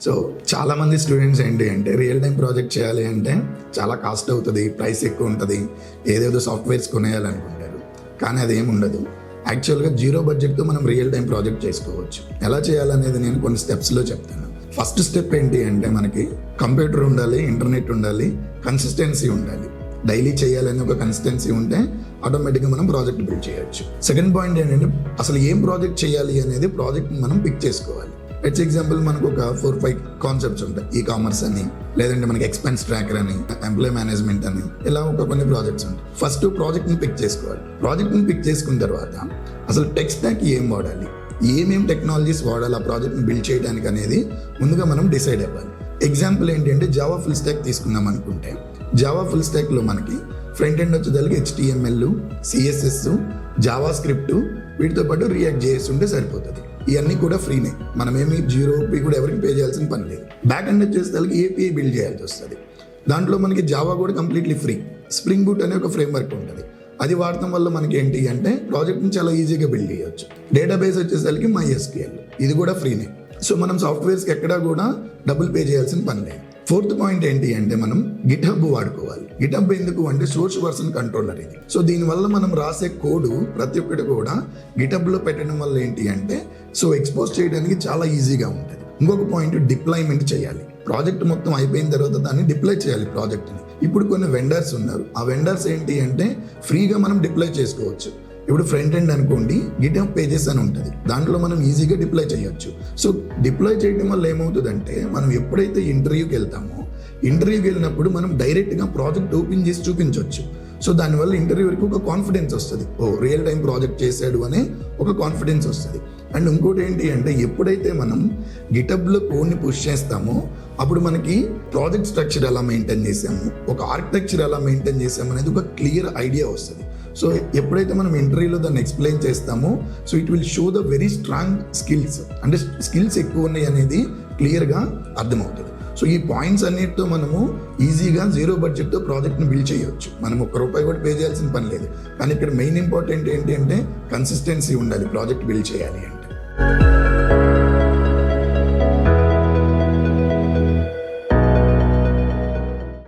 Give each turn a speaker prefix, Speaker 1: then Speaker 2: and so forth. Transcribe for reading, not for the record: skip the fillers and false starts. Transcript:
Speaker 1: So చాలామంది students ఏంటి అంటే రియల్ టైం ప్రాజెక్ట్ చేయాలి అంటే చాలా కాస్ట్ అవుతుంది, ప్రైస్ ఎక్కువ ఉంటుంది, ఏదేదో సాఫ్ట్వేర్స్ కొనేయాలనుకుంటారు. కానీ అది ఏమి ఉండదు. యాక్చువల్గా జీరో బడ్జెట్తో మనం రియల్ టైం ప్రాజెక్ట్ చేసుకోవచ్చు. ఎలా చేయాలనేది నేను కొన్ని స్టెప్స్లో చెప్తాను. ఫస్ట్ స్టెప్ ఏంటి అంటే మనకి కంప్యూటర్ ఉండాలి, ఇంటర్నెట్ ఉండాలి, కన్సిస్టెన్సీ ఉండాలి. డైలీ చేయాలని ఒక కన్సిస్టెన్సీ ఉంటే ఆటోమేటిక్గా మనం ప్రాజెక్ట్ బిల్డ్ చేయొచ్చు. సెకండ్ పాయింట్ ఏంటంటే అసలు ఏం ప్రాజెక్ట్ చేయాలి అనేది ప్రాజెక్ట్ మనం పిక్ చేసుకోవాలి. లెట్స్ ఎగ్జాంపుల్ మనకు ఒక 4-5 కాన్సెప్ట్స్ ఉంటాయి. ఈ కామర్స్ అని, లేదంటే మనకి ఎక్స్పెన్స్ ట్రాకర్ అని, ఎంప్లాయ్ మేనేజ్మెంట్ అని, ఇలా కొన్ని ప్రాజెక్ట్స్ ఉంటాయి. ఫస్ట్ ప్రాజెక్ట్ని పిక్ చేసుకోవాలి. ప్రాజెక్ట్ని పిక్ చేసుకున్న తర్వాత అసలు టెక్ స్టాక్ ఏం వాడాలి, ఏమేం టెక్నాలజీస్ వాడాలి ఆ ప్రాజెక్ట్ని బిల్డ్ చేయడానికి అనేది ముందుగా మనం డిసైడ్ అవ్వాలి. ఎగ్జాంపుల్ ఏంటి అంటే జావా ఫుల్ స్టాక్ తీసుకుందాం అనుకుంటే, జావా ఫుల్ స్టాక్లో మనకి ఫ్రంట్ ఎండ్ వచ్చేదానికి HTML, CSS, జావా స్క్రిప్ట్, వీటితో పాటు రియాక్ట్ JS ఉంటే సరిపోతుంది. ఇవన్నీ కూడా ఫ్రీనే, మనమేమి 0 రూపీ కూడా ఎవరికి పే చేయాల్సిన పని లేదు. బ్యాక్ ఎండ్ వచ్చేసరికి API బిల్డ్ చేయాల్సి వస్తుంది. దాంట్లో మనకి జావా కూడా కంప్లీట్లీ ఫ్రీ. స్ప్రింగ్ బూట్ అనే ఒక ఫ్రేమ్వర్క్ ఉంటుంది, అది వాడటం వల్ల మనకి ఏంటి అంటే ప్రాజెక్ట్ని చాలా ఈజీగా బిల్డ్ చేయొచ్చు. డేటాబేస్ వచ్చేసరికి MySQL, ఇది కూడా ఫ్రీనే. సో మనం సాఫ్ట్వేర్స్కి ఎక్కడా కూడా డబ్బులు పే చేయాల్సిన పని లేదు. ఫోర్త్ పాయింట్ ఏంటి అంటే మనం గిట్హబ్ వాడుకోవాలి. గిట్హబ్ ఎందుకు అంటే సోర్స్ వర్షన్ కంట్రోలర్ ఇది. సో దీనివల్ల మనం రాసే కోడ్ ప్రతి ఒక్కటి కూడా గిట్హబ్లో పెట్టడం వల్ల ఏంటి అంటే ఎక్స్పోజ్ చేయడానికి చాలా ఈజీగా ఉంటుంది. ఇంకొక పాయింట్ డిప్లాయ్మెంట్ చేయాలి. ప్రాజెక్ట్ మొత్తం అయిపోయిన తర్వాత దాన్ని డిప్లాయ్ చేయాలి ప్రాజెక్ట్ని. ఇప్పుడు కొన్ని వెండర్స్ ఉన్నారు, ఆ వెండర్స్ ఏంటి అంటే ఫ్రీగా మనం డిప్లాయ్ చేసుకోవచ్చు. ఇప్పుడు ఫ్రంట్ ఎండ్ అనుకోండి, గిట్హబ్ పేజెస్ అని ఉంటుంది, దాంట్లో మనం ఈజీగా డిప్లాయ్ చేయొచ్చు. సో డిప్లాయ్ చేయడం వల్ల ఏమవుతుందంటే మనం ఎప్పుడైతే ఇంటర్వ్యూకి వెళ్తామో, ఇంటర్వ్యూకి వెళ్ళినప్పుడు మనం డైరెక్ట్గా ప్రాజెక్ట్ ఓపెన్ చేసి చూపించవచ్చు. సో దానివల్ల ఇంటర్వ్యూకి ఒక కాన్ఫిడెన్స్ వస్తుంది, రియల్ టైం ప్రాజెక్ట్ చేశాడు అనే ఒక కాన్ఫిడెన్స్ వస్తుంది. అండ్ ఇంకోటి ఏంటి అంటే ఎప్పుడైతే మనం గిటబ్లో కోడ్ని పుష్ చేస్తామో అప్పుడు మనకి ప్రాజెక్ట్ స్ట్రక్చర్ ఎలా మెయింటైన్ చేసాము, ఒక ఆర్కిటెక్చర్ ఎలా మెయింటైన్ చేసాము అనేది ఒక క్లియర్ ఐడియా వస్తుంది. సో ఎప్పుడైతే మనం ఇంటర్వ్యూలో దాన్ని ఎక్స్ప్లెయిన్ చేస్తామో it will show the very strong skills, అంటే స్కిల్స్ ఎక్కువ ఉన్నాయి అనేది క్లియర్గా అర్థమవుతుంది. సో ఈ పాయింట్స్ అన్నిటితో మనము ఈజీగా 0 బడ్జెట్తో ప్రాజెక్ట్ని బిల్డ్ చేయవచ్చు. మనం ₹1 కూడా పే చేయాల్సిన పని లేదు. కానీ ఇక్కడ మెయిన్ ఇంపార్టెంట్ ఏంటి అంటే కన్సిస్టెన్సీ ఉండాలి ప్రాజెక్ట్ బిల్డ్ చేయాలి అంటే.